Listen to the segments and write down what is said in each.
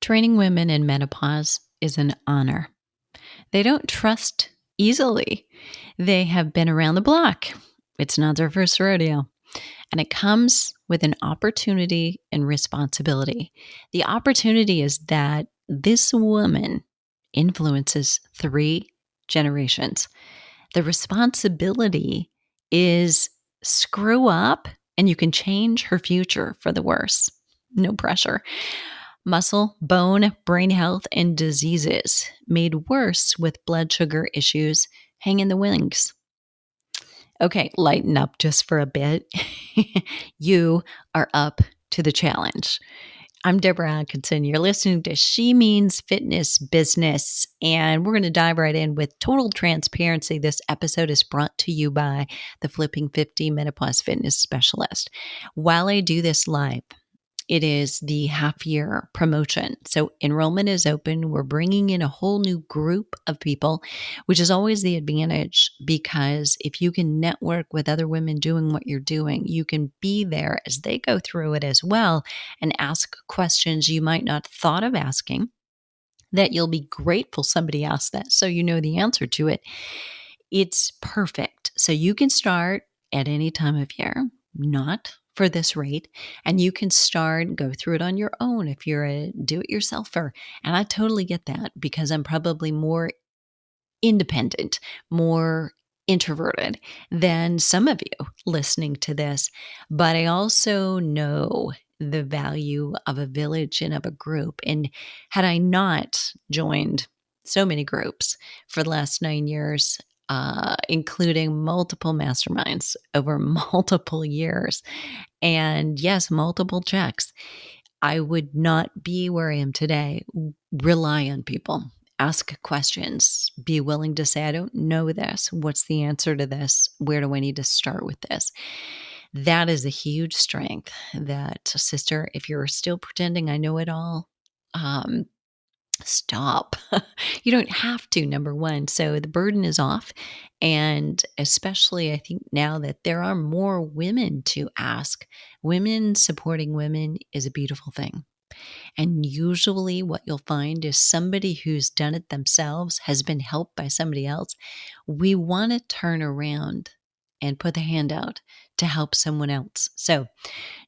Training women in menopause is an honor. They don't trust easily. They have been around the block. It's not their first rodeo. And it comes with an opportunity and responsibility. The opportunity is that this woman influences 3 generations. The responsibility is screw up and you can change her future for the worse. No pressure. Muscle, bone, brain health, and diseases made worse with blood sugar issues hang in the wings. Okay, lighten up just for a bit. You are up to the challenge. I'm Deborah Atkinson. You're listening to She Means Fitness Business, and we're going to dive right in with total transparency. This episode is brought to you by the Flipping 50 Menopause Fitness Specialist. While I do this live, it is the half-year promotion. So enrollment is open. We're bringing in a whole new group of people, which is always the advantage because if you can network with other women doing what you're doing, you can be there as they go through it as well and ask questions you might not thought of asking that you'll be grateful somebody asked that so you know the answer to it. It's perfect. So you can start at any time of year, not for this rate, and you can go through it on your own if you're a do-it-yourselfer. And I totally get that because I'm probably more independent, more introverted than some of you listening to this. But I also know the value of a village and of a group. And had I not joined so many groups for the last 9 years, including multiple masterminds over multiple years, and yes, multiple checks, I would not be where I am today. Rely on people, ask questions, be willing to say, I don't know this. What's the answer to this? Where do I need to start with this? That is a huge strength that, sister, if you're still pretending I know it all, stop. You don't have to, number one. So the burden is off. And especially, I think now that there are more women to ask, women supporting women is a beautiful thing. And usually what you'll find is somebody who's done it themselves has been helped by somebody else. We want to turn around and put the hand out to help someone else. So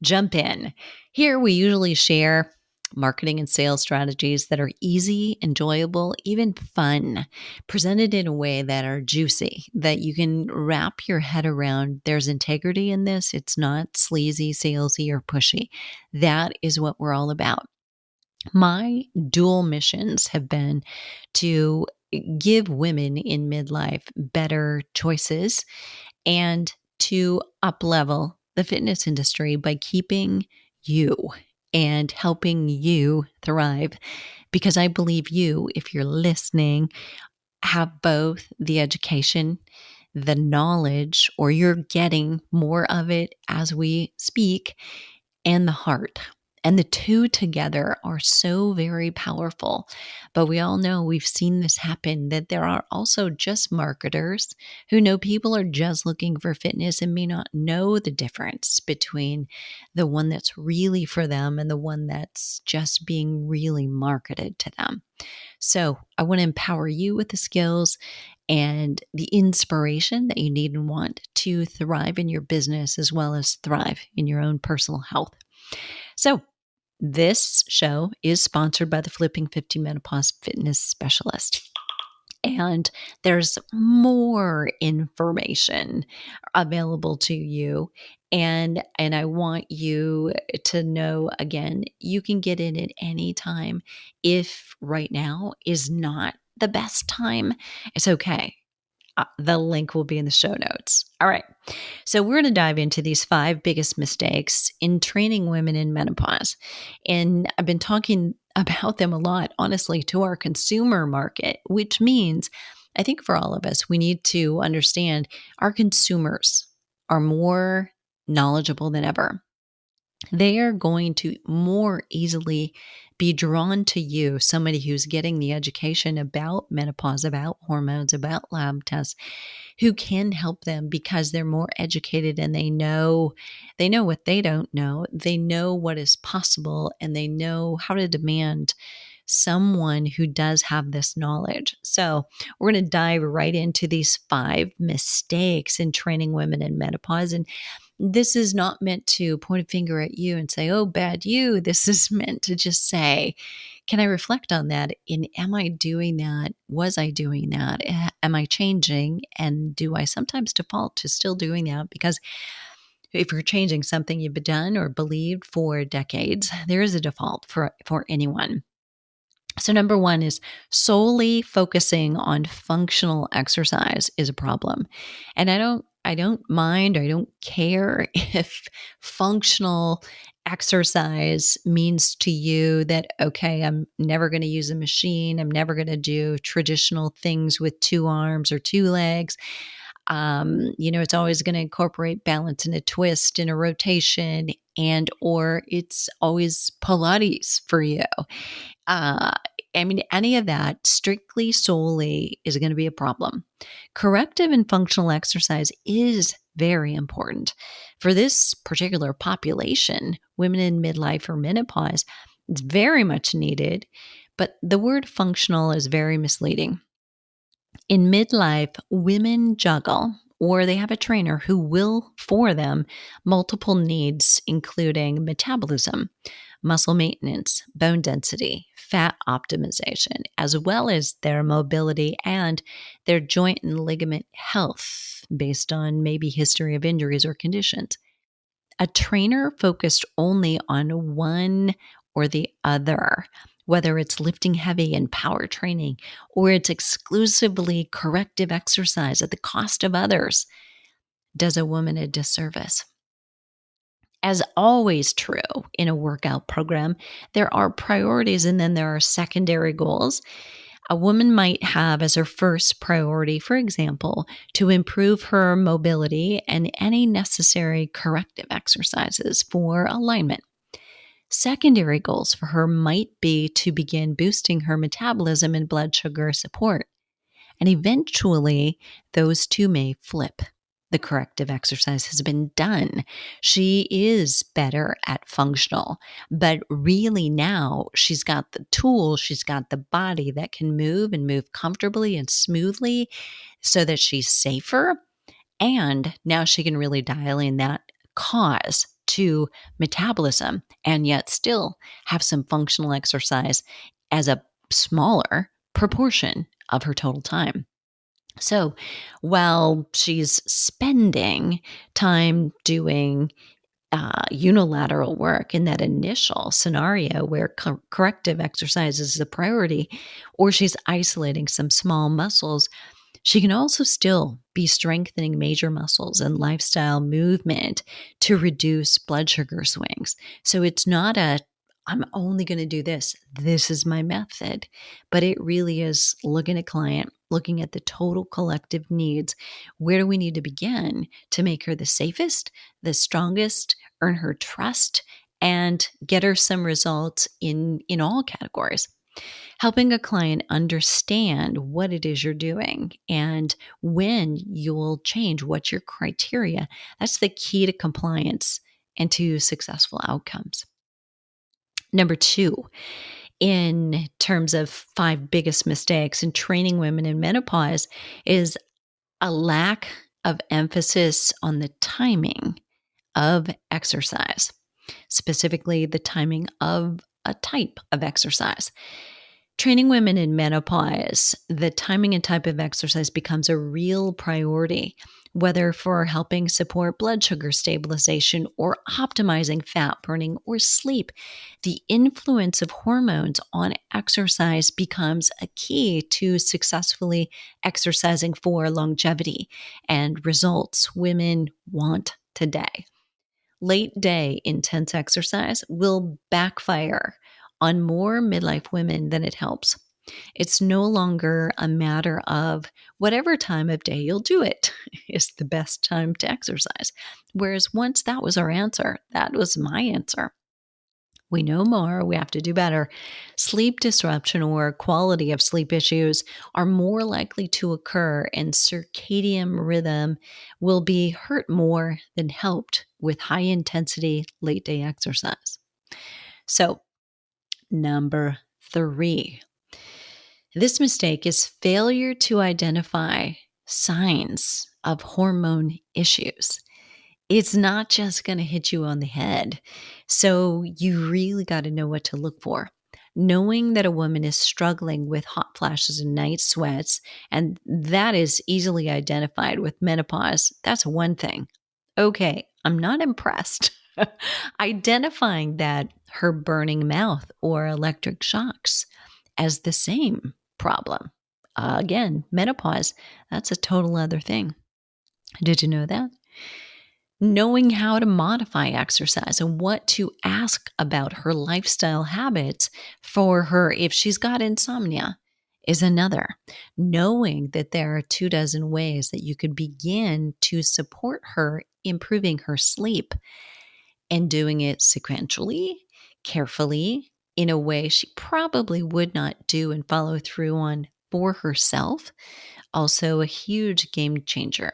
jump in. Here we usually share marketing and sales strategies that are easy, enjoyable, even fun, presented in a way that are juicy, that you can wrap your head around. There's integrity in this. It's not sleazy, salesy, or pushy. That is what we're all about. My dual missions have been to give women in midlife better choices and to up-level the fitness industry by keeping you and helping you thrive. Because I believe you, if you're listening, have both the education, the knowledge, or you're getting more of it as we speak, and the heart. And the two together are so very powerful. But we all know, we've seen this happen, that there are also just marketers who know people are just looking for fitness and may not know the difference between the one that's really for them and the one that's just being really marketed to them. So I want to empower you with the skills and the inspiration that you need and want to thrive in your business as well as thrive in your own personal health. So this show is sponsored by the Flipping 50 Menopause Fitness Specialist. And there's more information available to you. And I want you to know, again, you can get in at any time. If right now is not the best time, it's okay. The link will be in the show notes. All right. So we're going to dive into these 5 biggest mistakes in training women in menopause. And I've been talking about them a lot, honestly, to our consumer market, which means I think for all of us, we need to understand our consumers are more knowledgeable than ever. They are going to more easily be drawn to you, somebody who's getting the education about menopause, about hormones, about lab tests, who can help them because they're more educated and they know what they don't know. They know what is possible and they know how to demand someone who does have this knowledge. So, we're going to dive right into these 5 mistakes in training women in menopause. And this is not meant to point a finger at you and say, oh, bad you. This is meant to just say, can I reflect on that? And am I doing that? Was I doing that? Am I changing? And do I sometimes default to still doing that? Because if you're changing something you've done or believed for decades, there is a default for anyone. So number 1 is solely focusing on functional exercise is a problem. And I don't mind, I don't care if functional exercise means to you that, okay, I'm never going to use a machine. I'm never going to do traditional things with 2 arms or 2 legs. It's always going to incorporate balance and a twist and a rotation, and or it's always Pilates for you. Uh, any of that strictly solely is going to be a problem. Corrective and functional exercise is very important. For this particular population, women in midlife or menopause, it's very much needed, but the word functional is very misleading. In midlife, women juggle, or they have a trainer who will for them multiple needs, including metabolism, muscle maintenance, bone density, fat optimization, as well as their mobility and their joint and ligament health based on maybe history of injuries or conditions. A trainer focused only on one or the other, whether it's lifting heavy and power training or it's exclusively corrective exercise at the cost of others, does a woman a disservice. As always true in a workout program, there are priorities and then there are secondary goals. A woman might have as her first priority, for example, to improve her mobility and any necessary corrective exercises for alignment. Secondary goals for her might be to begin boosting her metabolism and blood sugar support. And eventually, those two may flip. The corrective exercise has been done. She is better at functional, but really now she's got the tools, she's got the body that can move and move comfortably and smoothly so that she's safer. And now she can really dial in that cause to metabolism and yet still have some functional exercise as a smaller proportion of her total time. So while she's spending time doing unilateral work in that initial scenario where corrective exercise is the priority, or she's isolating some small muscles, she can also still be strengthening major muscles and lifestyle movement to reduce blood sugar swings. So it's not I'm only going to do this. This is my method. But it really is looking at client, looking at the total collective needs. Where do we need to begin to make her the safest, the strongest, earn her trust, and get her some results in all categories? Helping a client understand what it is you're doing and when you'll change, what's your criteria. That's the key to compliance and to successful outcomes. Number 2, in terms of 5 biggest mistakes in training women in menopause, is a lack of emphasis on the timing of exercise, specifically the timing of a type of exercise. Training women in menopause, the timing and type of exercise becomes a real priority, whether for helping support blood sugar stabilization or optimizing fat burning or sleep. The influence of hormones on exercise becomes a key to successfully exercising for longevity and results women want today. Late day intense exercise will backfire on more midlife women than it helps. It's no longer a matter of whatever time of day you'll do it is the best time to exercise. Whereas once that was our answer, that was my answer. We know more, we have to do better. Sleep disruption or quality of sleep issues are more likely to occur, and circadian rhythm will be hurt more than helped with high intensity late day exercise. So, number 3, this mistake is failure to identify signs of hormone issues. It's not just going to hit you on the head. So you really got to know what to look for. Knowing that a woman is struggling with hot flashes and night sweats, and that is easily identified with menopause, that's one thing. Okay, I'm not impressed. Identifying that her burning mouth or electric shocks as the same problem. Again, menopause, that's a total other thing. Did you know that? Knowing how to modify exercise and what to ask about her lifestyle habits for her if she's got insomnia is another. Knowing that there are 24 ways that you could begin to support her improving her sleep and doing it sequentially, carefully, in a way she probably would not do and follow through on for herself. Also, a huge game changer.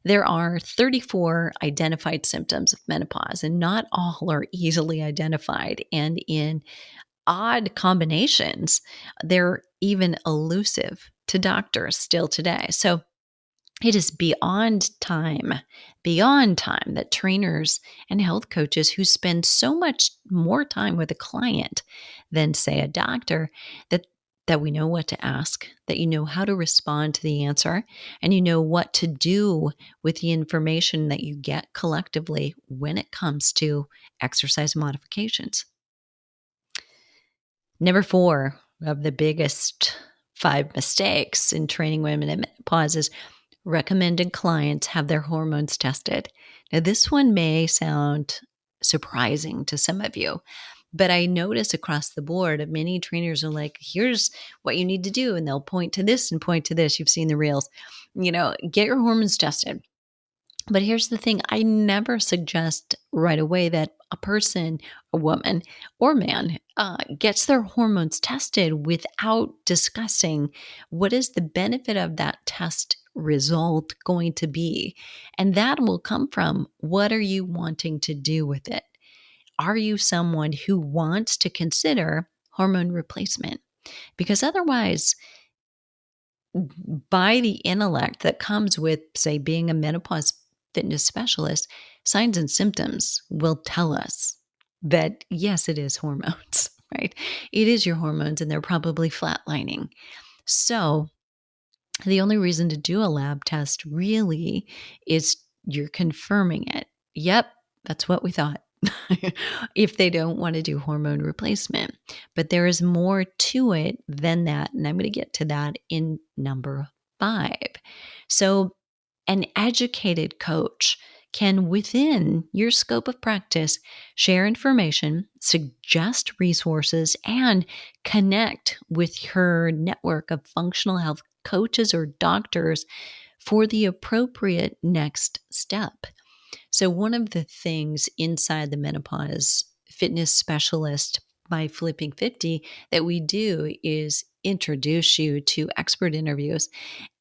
There are 34 identified symptoms of menopause, and not all are easily identified. And in odd combinations, they're even elusive to doctors still today. So it is beyond time that trainers and health coaches who spend so much more time with a client than, say, a doctor, that we know what to ask, that you know how to respond to the answer, and you know what to do with the information that you get collectively when it comes to exercise modifications. Number 4 of the biggest 5 mistakes in training women in menopause is recommended clients have their hormones tested. Now, this one may sound surprising to some of you, but I notice across the board, many trainers are like, here's what you need to do. And they'll point to this and point to this. You've seen the reels, get your hormones tested. But here's the thing, I never suggest right away that a person, a woman or man, gets their hormones tested without discussing what is the benefit of that test result going to be. And that will come from, what are you wanting to do with it? Are you someone who wants to consider hormone replacement? Because otherwise, by the intellect that comes with, say, being a menopause fitness specialist, signs and symptoms will tell us that, yes, it is hormones, right? It is your hormones, and they're probably flatlining. So the only reason to do a lab test really is you're confirming it. Yep, that's what we thought. If they don't want to do hormone replacement. But there is more to it than that. And I'm going to get to that in number 5. So, an educated coach can, within your scope of practice, share information, suggest resources, and connect with her network of functional health coaches or doctors for the appropriate next step. So, one of the things inside the menopause fitness specialist by Flipping 50 that we do is introduce you to expert interviews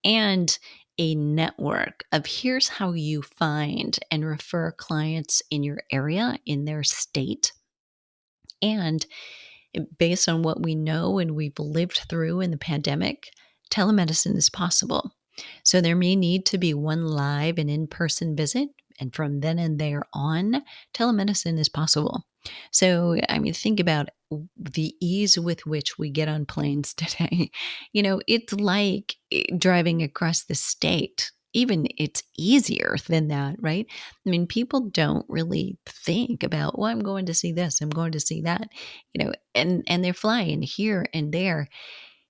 and a network of, here's how you find and refer clients in your area, in their state. And based on what we know and we've lived through in the pandemic, telemedicine is possible. So there may need to be one live and in-person visit, and from then and there on, telemedicine is possible. So, think about the ease with which we get on planes today. It's like driving across the state. Even it's easier than that, right? People don't really think about, well, I'm going to see this, I'm going to see that, and they're flying here and there.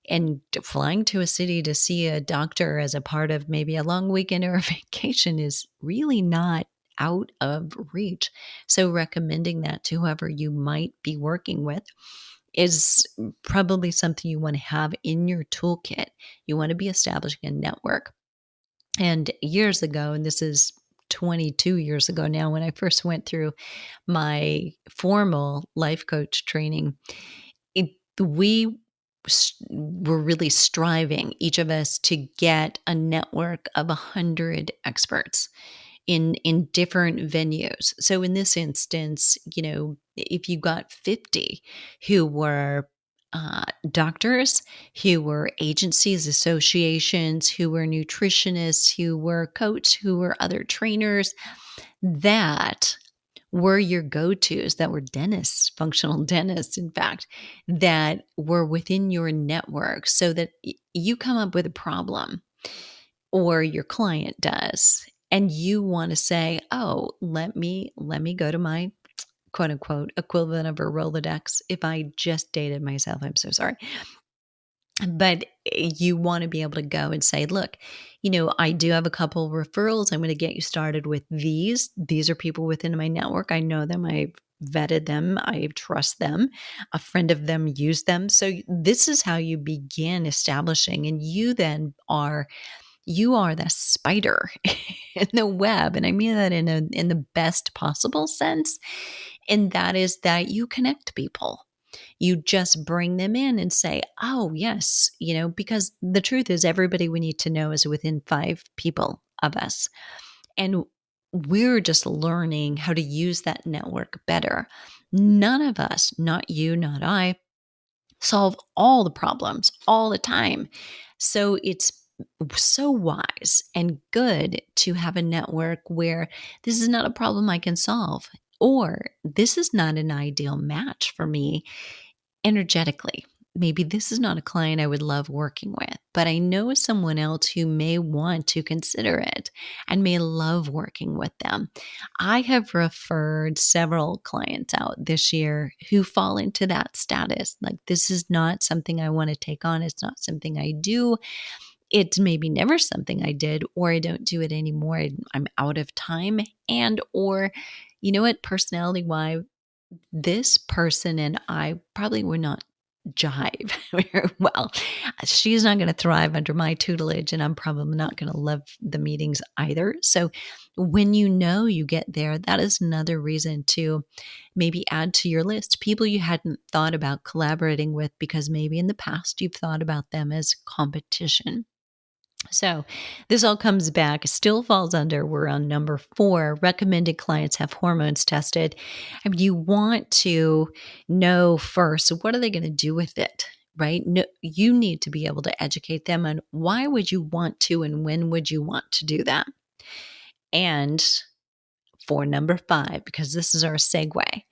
And flying to a city to see a doctor as a part of maybe a long weekend or a vacation is really not out of reach. So recommending that to whoever you might be working with is probably something you want to have in your toolkit. You want to be establishing a network. And years ago, and this is 22 years ago now when I first went through my formal life coach training. We were really striving, each of us, to get a network of 100 experts in different venues. So in this instance, if you got 50 who were doctors, who were agencies, associations, who were nutritionists, who were coach, who were other trainers, that were your go-tos, that were dentists, functional dentists, in fact, that were within your network, so that you come up with a problem, or your client does, and you want to say, oh, let me go to my quote unquote equivalent of a Rolodex. If I just dated myself, I'm so sorry. But you want to be able to go and say, look, I do have a couple of referrals. I'm going to get you started with these. These are people within my network. I know them. I've vetted them. I trust them. A friend of them used them. So this is how you begin establishing. And you then you are the spider in the web. And I mean that in the best possible sense. And that is that you connect people. You just bring them in and say, oh, yes, because the truth is everybody we need to know is within 5 people of us. And we're just learning how to use that network better. None of us, not you, not I, solve all the problems all the time. So it's so wise and good to have a network where this is not a problem I can solve, or this is not an ideal match for me energetically. Maybe this is not a client I would love working with, but I know someone else who may want to consider it and may love working with them. I have referred several clients out this year who fall into that status. Like, this is not something I want to take on. It's not something I do. It's maybe never something I did, or I don't do it anymore. I'm out of time. And, or, personality wise, this person and I probably would not jive very well. She's not going to thrive under my tutelage, and I'm probably not going to love the meetings either. So when you get there, that is another reason to maybe add to your list people you hadn't thought about collaborating with, because maybe in the past you've thought about them as competition. So this all comes back, still falls under, we're on number 4, recommended clients have hormones tested. I mean, you want to know first, what are they going to do with it, right? No, you need to be able to educate them on why would you want to and when would you want to do that. And for number 5, because this is our segue,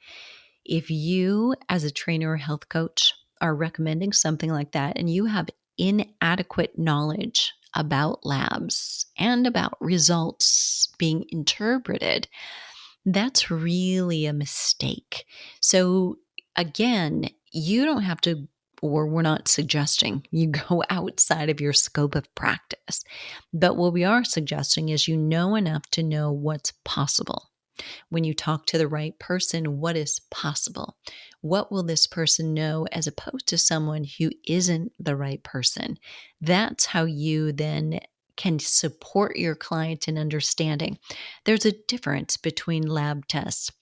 if you as a trainer or health coach are recommending something like that and you have inadequate knowledge about labs and about results being interpreted, that's really a mistake. So again, you don't have to, or we're not suggesting you go outside of your scope of practice. But what we are suggesting is you know enough to know what's possible. When you talk to the right person, what is possible? What will this person know, as opposed to someone who isn't the right person? That's how you then can support your client in understanding. There's a difference between lab tests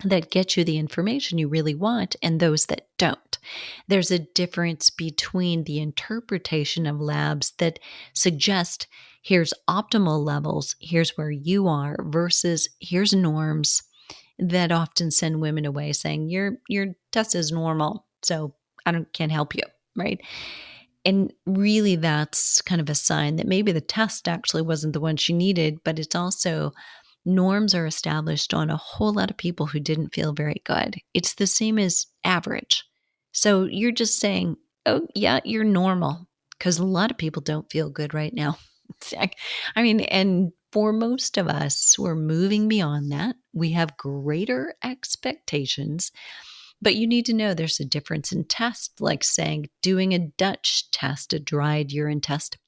that get you the information you really want and those that don't. There's a difference between the interpretation of labs that suggest here's optimal levels, here's where you are, versus here's norms that often send women away saying your test is normal, so can't help you, right? And really that's kind of a sign that maybe the test actually wasn't the one she needed, but it's also norms are established on a whole lot of people who didn't feel very good. It's the same as average. So you're just saying, oh, yeah, you're normal, because a lot of people don't feel good right now. I mean, and for most of us, we're moving beyond that. We have greater expectations, but you need to know there's a difference in tests, like saying doing a Dutch test, a dried urine test,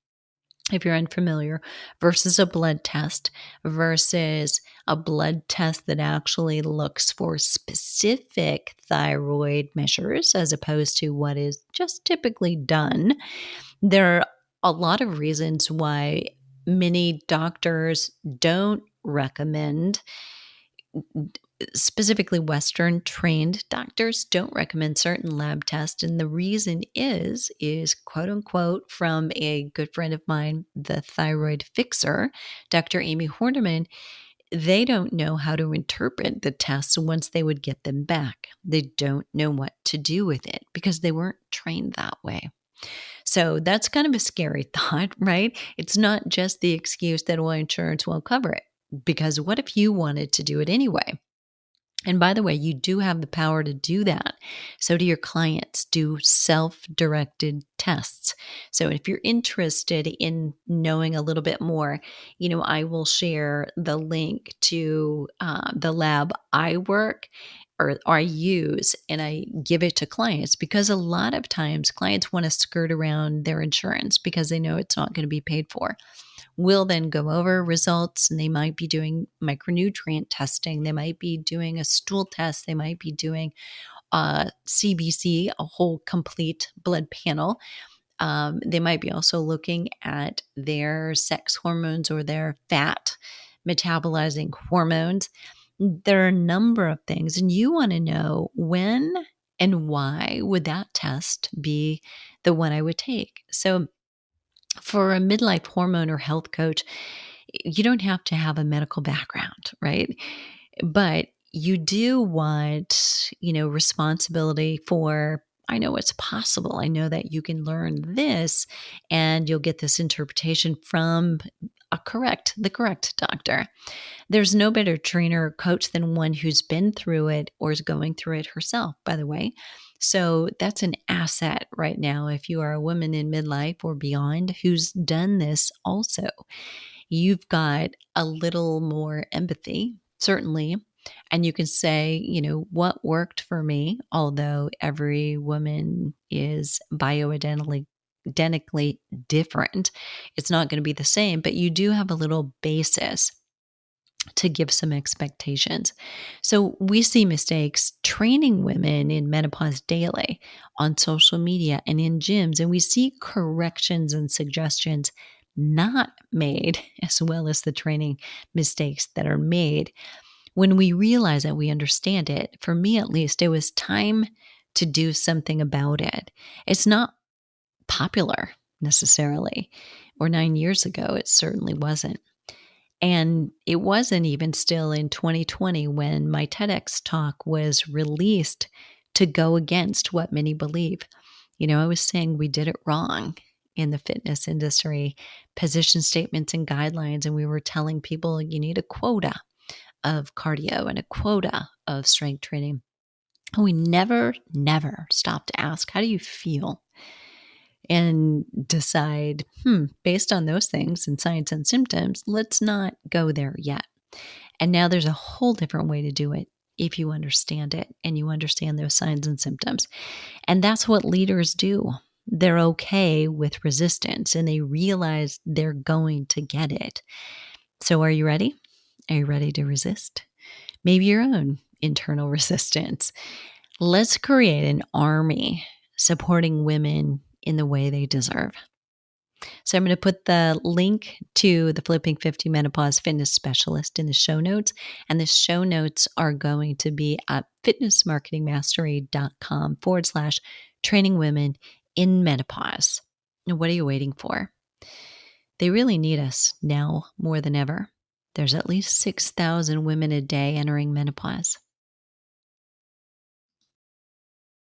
if you're unfamiliar, versus a blood test, versus a blood test that actually looks for specific thyroid measures as opposed to what is just typically done. There are a lot of reasons why many doctors don't recommend, specifically Western trained doctors don't recommend certain lab tests. And the reason is quote unquote from a good friend of mine, the thyroid fixer, Dr. Amy Horniman, they don't know how to interpret the tests once they would get them back. They don't know what to do with it because they weren't trained that way. So that's kind of a scary thought, right? It's not just the excuse that, well, insurance won't cover it. Because what if you wanted to do it anyway? And by the way, you do have the power to do that. So do your clients. Do self-directed tests. So if you're interested in knowing a little bit more, I will share the link to the lab I work or I use, and I give it to clients because a lot of times clients want to skirt around their insurance because they know it's not going to be paid for. We'll then go over results, and they might be doing micronutrient testing. They might be doing a stool test. They might be doing CBC, a whole complete blood panel. They might be also looking at their sex hormones or their fat metabolizing hormones. There are a number of things, and you want to know when and why would that test be the one I would take. So for a midlife hormone or health coach, you don't have to have a medical background, right? But you do want, responsibility for, I know it's possible. I know that you can learn this and you'll get this interpretation from the correct doctor. There's no better trainer or coach than one who's been through it or is going through it herself, by the way. So that's an asset right now if you are a woman in midlife or beyond who's done this also. You've got a little more empathy, certainly. And you can say, what worked for me, although every woman is bioidentically different. It's not going to be the same, but you do have a little basis to give some expectations. So we see mistakes training women in menopause daily on social media and in gyms, and we see corrections and suggestions not made as well as the training mistakes that are made. When we realize that we understand it, for me at least, it was time to do something about it. It's not popular necessarily, or 9 years ago, it certainly wasn't. And it wasn't even still in 2020 when my TEDx talk was released to go against what many believe. I was saying we did it wrong in the fitness industry, position statements and guidelines, and we were telling people you need a quota of cardio and a quota of strength training. And we never stopped to ask, how do you feel? And decide, based on those things and signs and symptoms, let's not go there yet. And now there's a whole different way to do it if you understand it and you understand those signs and symptoms. And that's what leaders do. They're okay with resistance and they realize they're going to get it. So are you ready? Are you ready to resist? Maybe your own internal resistance. Let's create an army supporting women in the way they deserve. So I'm going to put the link to the Flipping 50 Menopause Fitness Specialist in the show notes. And the show notes are going to be at fitnessmarketingmastery.com/training women in menopause. And what are you waiting for? They really need us now more than ever. There's at least 6,000 women a day entering menopause.